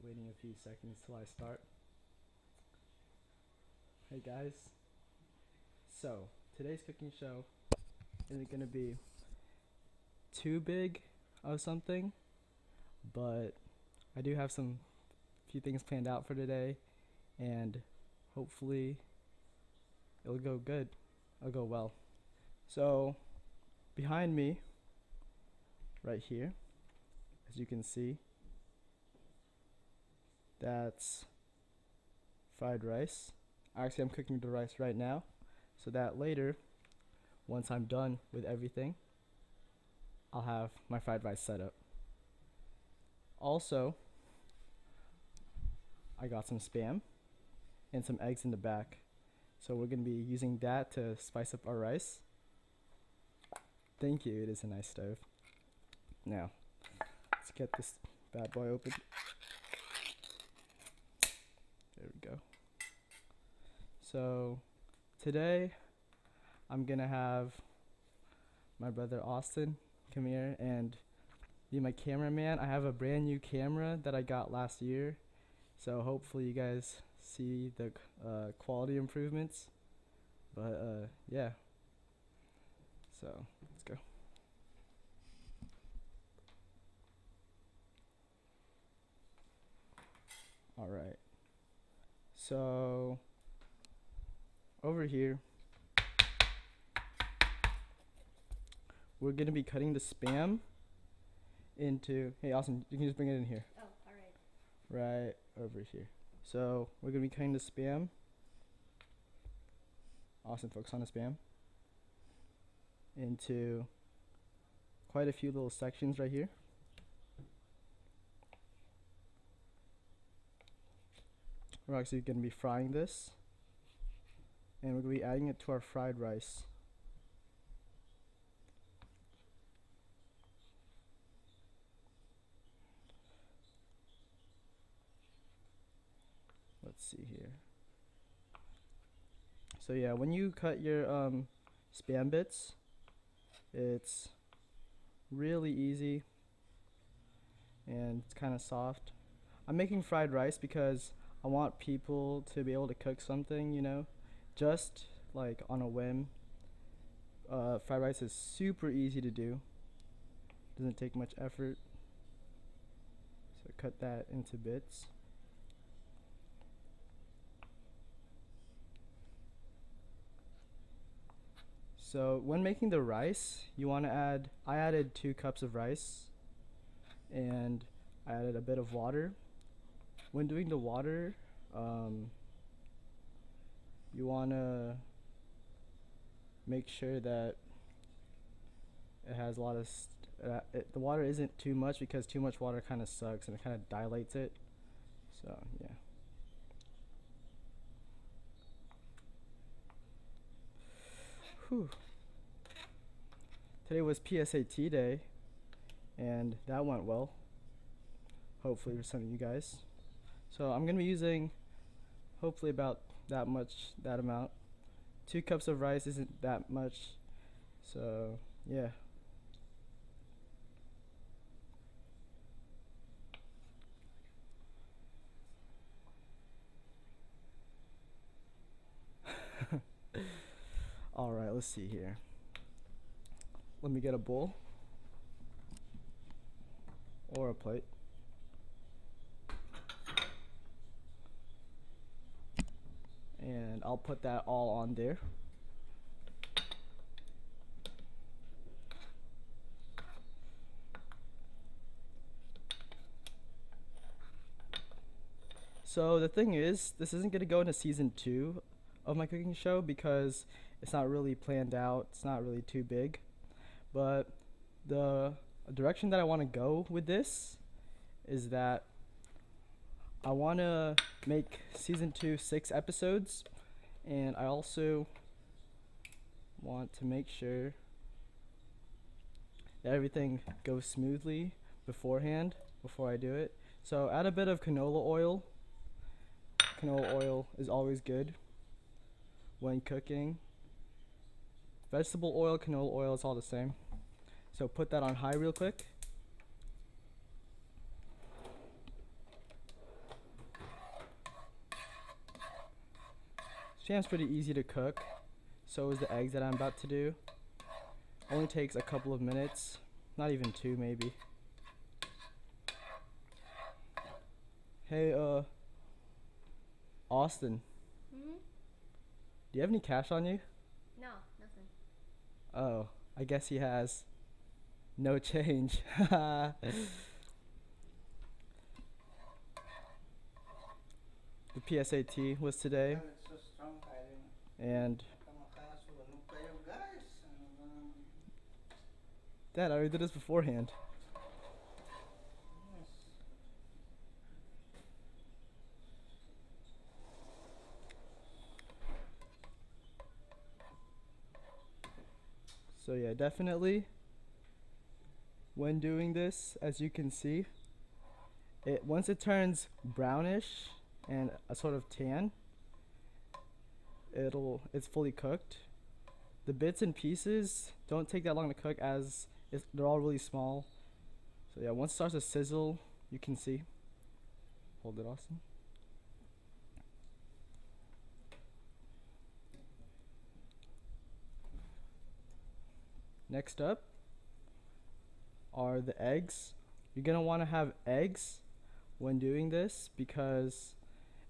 Waiting a few seconds till I start. Hey guys. So, today's cooking show isn't gonna be too big of something, but I do have some few things planned out for today, and hopefully it'll go good. It'll go well. So, behind me, right here, as you can see, that's fried rice. Actually, I'm cooking the rice right now, so that later, once I'm done with everything, I'll have my fried rice set up. Also, I got some spam and some eggs in the back, so we're gonna be using that to spice up our rice. Thank you, it is a nice stove. Now, let's get this bad boy open. There we go. So, today, I'm gonna have my brother Austin come here and be my cameraman. I have a brand new camera that I got last year, so hopefully you guys see the quality improvements. But yeah, so let's go. All right, so over here we're gonna be cutting the spam into, hey Austin, you can just bring it in here. Oh, all right. Right over here. So we're gonna be cutting the spam. Austin, focus on the spam. Into quite a few little sections right here. We're actually gonna be frying this, and we're gonna be adding it to our fried rice. Let's see here. So yeah, when you cut your spam bits, it's really easy and it's kind of soft. I'm making fried rice because I want people to be able to cook something, you know, just like on a whim. Fried rice is super easy to do. Doesn't take much effort. So cut that into bits. So when making the rice, you want to add, I added 2 cups of rice and I added a bit of water. When doing the water, you want to make sure that it has a lot of, the water isn't too much, because too much water kind of sucks and it kind of dilates it. So yeah. Whew. Today was PSAT day, and that went well, hopefully for some of you guys. So I'm gonna be using hopefully about that amount. 2 cups of rice isn't that much, so yeah. All right, let's see here. Let me get a bowl or a plate. And I'll put that all on there. So the thing is, this isn't gonna go into season 2 of my cooking show because it's not really planned out. It's not really too big. But the direction that I want to go with this is that I want to make season 2 6 episodes, and I also want to make sure that everything goes smoothly beforehand, before I do it. So add a bit of canola oil. Canola oil is always good when cooking. Vegetable oil, canola oil, it's all the same. So put that on high real quick. Spam's pretty easy to cook. So is the eggs that I'm about to do. Only takes a couple of minutes. Not even 2 maybe. Hey, Austin. Hmm? Do you have any cash on you? No, nothing. Oh, I guess he has no change. The PSAT was today, and Dad, I already did this beforehand. So yeah, definitely when doing this, as you can see, once it turns brownish and a sort of tan, it's fully cooked. The bits and pieces don't take that long to cook as they're all really small. So yeah, once it starts to sizzle, you can see. Hold it, Austin. Next up are the eggs. You're gonna want to have eggs when doing this because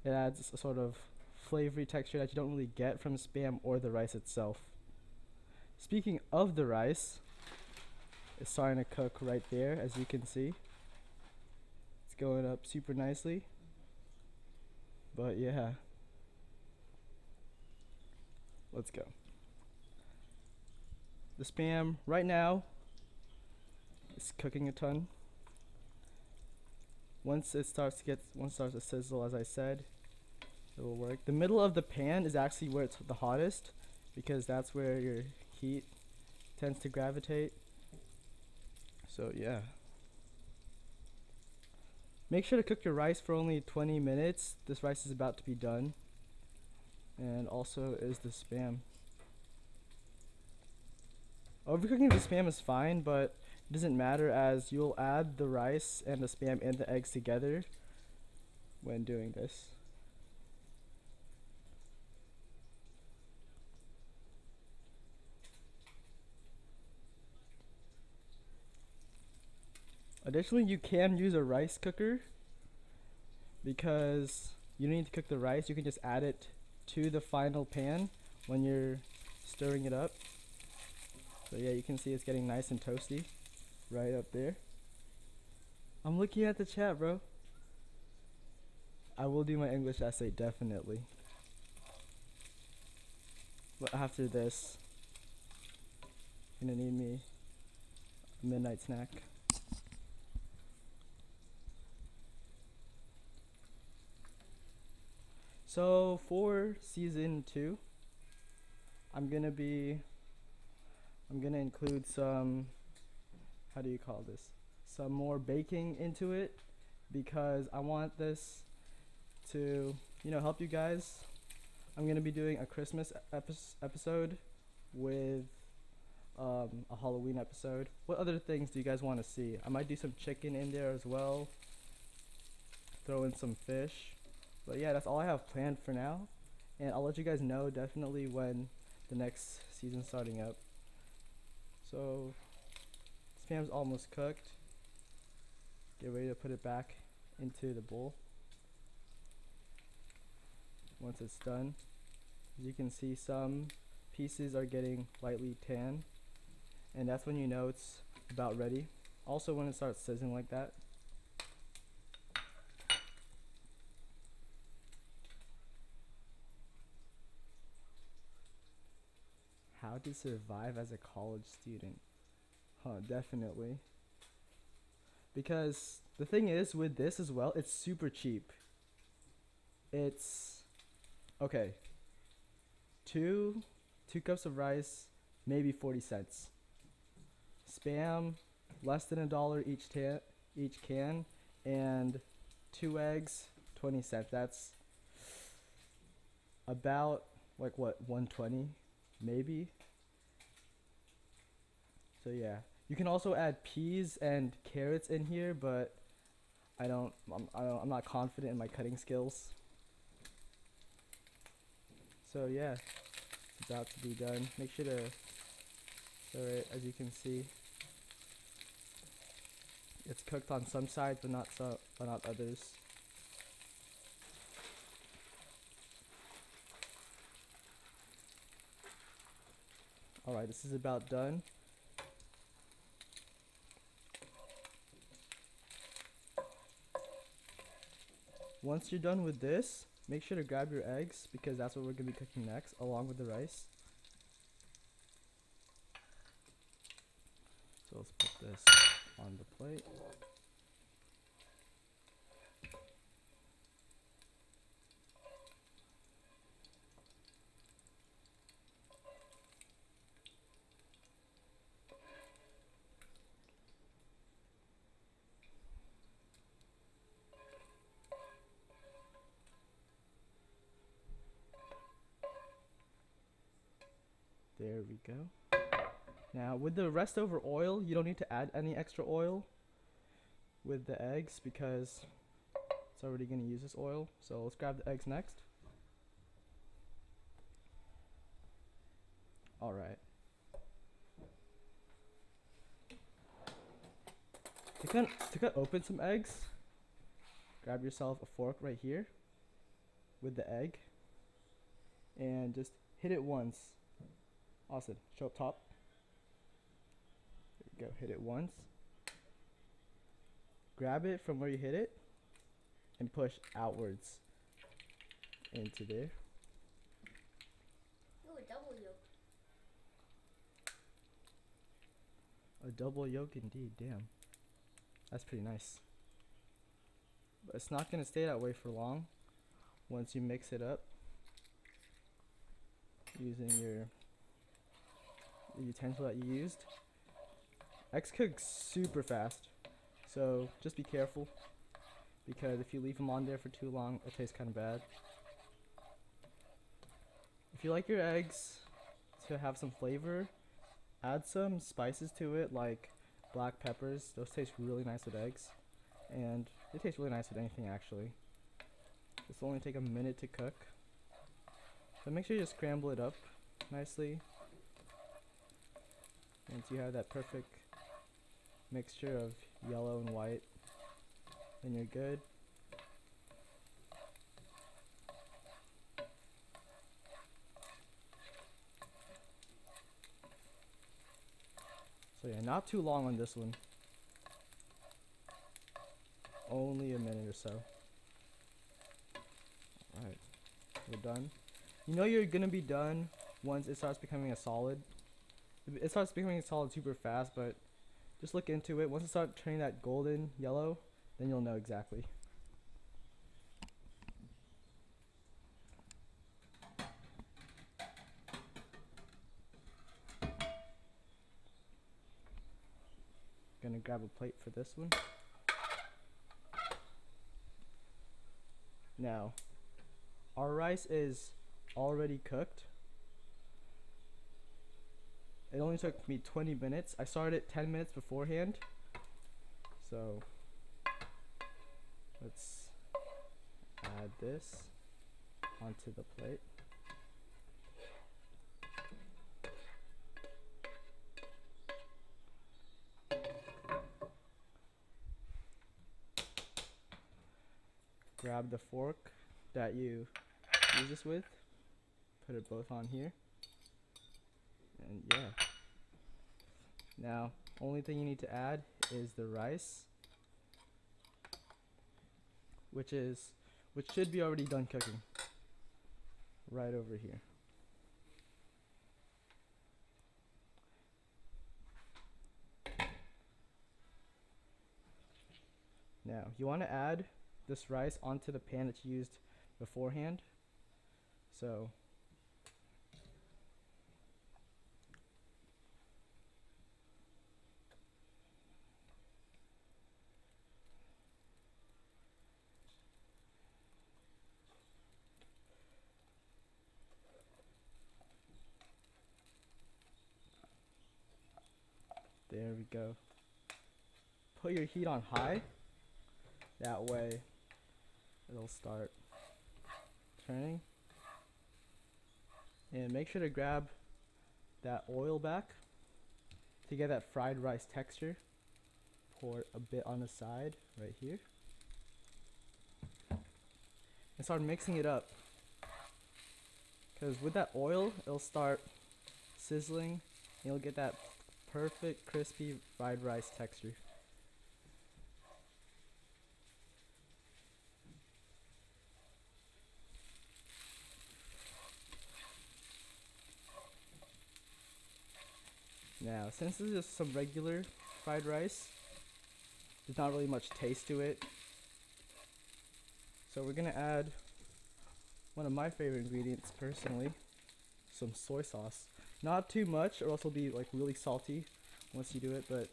it adds a sort of flavory texture that you don't really get from Spam or the rice itself. Speaking of the rice, it's starting to cook right there, as you can see. It's going up super nicely. But yeah, let's go. The Spam right now is cooking a ton. Once it starts to sizzle, as I said, it will work. The middle of the pan is actually where it's the hottest because that's where your heat tends to gravitate. So yeah. Make sure to cook your rice for only 20 minutes. This rice is about to be done. And also is the Spam. Overcooking the Spam is fine, but it doesn't matter as you'll add the rice and the Spam and the eggs together when doing this. Additionally, you can use a rice cooker because you don't need to cook the rice. You can just add it to the final pan when you're stirring it up. So yeah, you can see it's getting nice and toasty right up there. I'm looking at the chat, bro. I will do my English essay, definitely. But after this, gonna need me a midnight snack. So for season 2, I'm gonna include some, how do you call this? Some more baking into it because I want this to, help you guys. I'm gonna be doing a Christmas episode with a Halloween episode. What other things do you guys want to see? I might do some chicken in there as well. Throw in some fish. But yeah, that's all I have planned for now. And I'll let you guys know definitely when the next season's starting up. So, Spam's almost cooked. Get ready to put it back into the bowl. Once it's done, as you can see, some pieces are getting lightly tan. And that's when you know it's about ready. Also when it starts sizzling like that. How to survive as a college student? Definitely. Because the thing is with this as well, it's super cheap. It's okay. Two cups of rice, maybe 40 cents. Spam, less than $1 each can, and 2 eggs, 20 cents. That's about like what, 120 maybe. So yeah, you can also add peas and carrots in here, but I'm not confident in my cutting skills. So yeah, it's about to be done. Make sure to stir it. As you can see, it's cooked on some sides, but not others. Alright, this is about done. Once you're done with this, make sure to grab your eggs because that's what we're going to be cooking next, along with the rice. So let's put this on the plate. There we go. Now with the rest over oil, you don't need to add any extra oil with the eggs because it's already going to use this oil. So let's grab the eggs next. Alright. To cut open some eggs, grab yourself a fork right here with the egg and just hit it once. Austin, show up top. There we go, hit it once. Grab it from where you hit it and push outwards into there. Ooh, a double yolk. A double yolk indeed, damn. That's pretty nice. But it's not going to stay that way for long once you mix it up using the utensil that you used. Eggs cook super fast, so just be careful because if you leave them on there for too long, it tastes kind of bad. If you like your eggs to have some flavor, add some spices to it like black peppers. Those taste really nice with eggs, and they taste really nice with anything actually. This will only take a minute to cook, so make sure you scramble it up nicely. Once you have that perfect mixture of yellow and white, then you're good. So yeah, not too long on this one. Only a minute or so. Alright, we're done. You know you're gonna be done once it starts becoming a solid. It starts becoming a solid super fast, but just look into it. Once it starts turning that golden yellow, then you'll know exactly. Gonna grab a plate for this one. Now, our rice is already cooked. It only took me 20 minutes. I started it 10 minutes beforehand. So, let's add this onto the plate. Grab the fork that you use this with, put it both on here, and yeah. Now, only thing you need to add is the rice, which should be already done cooking, right over here. Now, you want to add this rice onto the pan that you used beforehand. So there we go. Put your heat on high. That way it'll start turning. And make sure to grab that oil back to get that fried rice texture. Pour a bit on the side right here. And start mixing it up. Because with that oil, it'll start sizzling and you'll get that perfect crispy fried rice texture. Now, since this is just some regular fried rice, there's not really much taste to it. So we're gonna add one of my favorite ingredients personally, some soy sauce. Not too much or else it'll be like really salty once you do it, but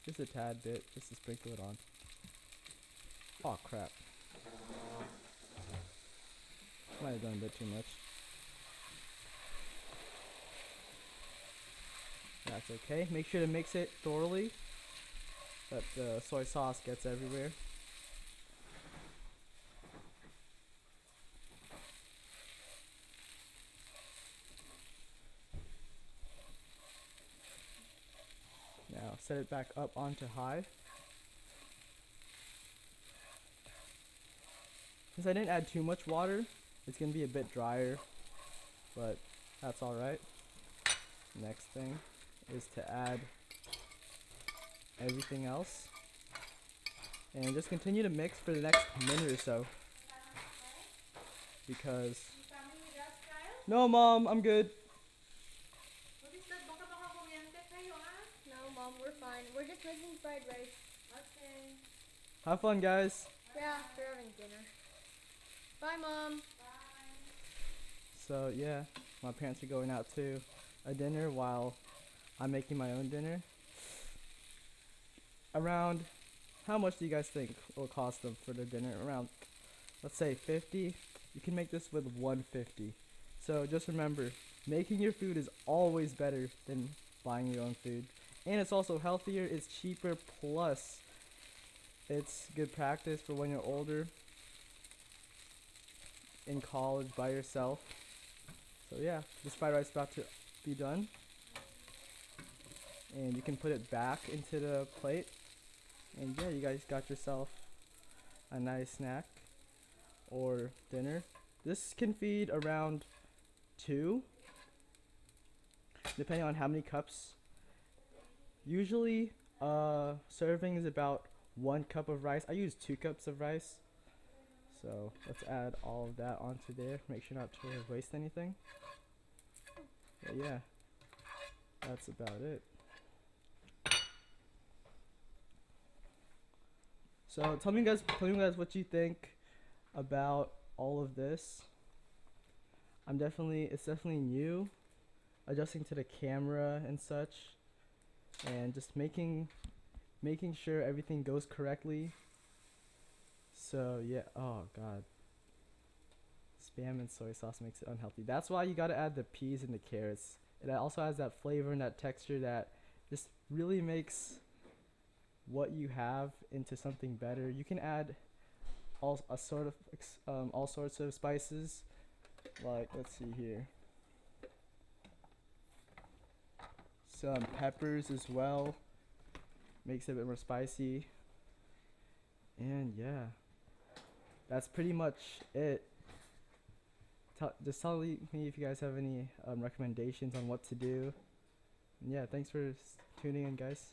just a tad bit, just to sprinkle it on. Oh crap. Might have done a bit too much. That's okay. Make sure to mix it thoroughly, that the soy sauce gets everywhere. Now set it back up onto high. Since I didn't add too much water, it's going to be a bit drier, but that's alright. Next thing is to add everything else. And just continue to mix for the next minute or so. Because... No, Mom, I'm good. What is that? Baka kuryente kayo, ah? No, Mom, we're fine. We're just making fried rice. Okay. Have fun, guys. Yeah, we're having dinner. Bye, Mom. So, yeah, my parents are going out to a dinner while I'm making my own dinner. Around, how much do you guys think it will cost them for their dinner? Around, let's say 50. You can make this with 150. So just remember, making your food is always better than buying your own food. And it's also healthier, it's cheaper, plus it's good practice for when you're older, in college by yourself. So yeah, this fried rice is about to be done. And you can put it back into the plate. And yeah, you guys got yourself a nice snack or dinner. This can feed around 2, depending on how many cups. Usually, serving is about 1 cup of rice. I use 2 cups of rice. So let's add all of that onto there. Make sure not to waste anything. But yeah, that's about it. So tell me guys what you think about all of this. It's definitely new, adjusting to the camera and such, and just making sure everything goes correctly. So yeah, oh god, spam and soy sauce makes it unhealthy. That's why you gotta add the peas and the carrots. It also has that flavor and that texture that just really makes what you have into something better. You can add all sorts of spices, like let's see here, some peppers as well, makes it a bit more spicy. And yeah, that's pretty much it. Just tell me if you guys have any recommendations on what to do. And yeah, thanks for tuning in, guys.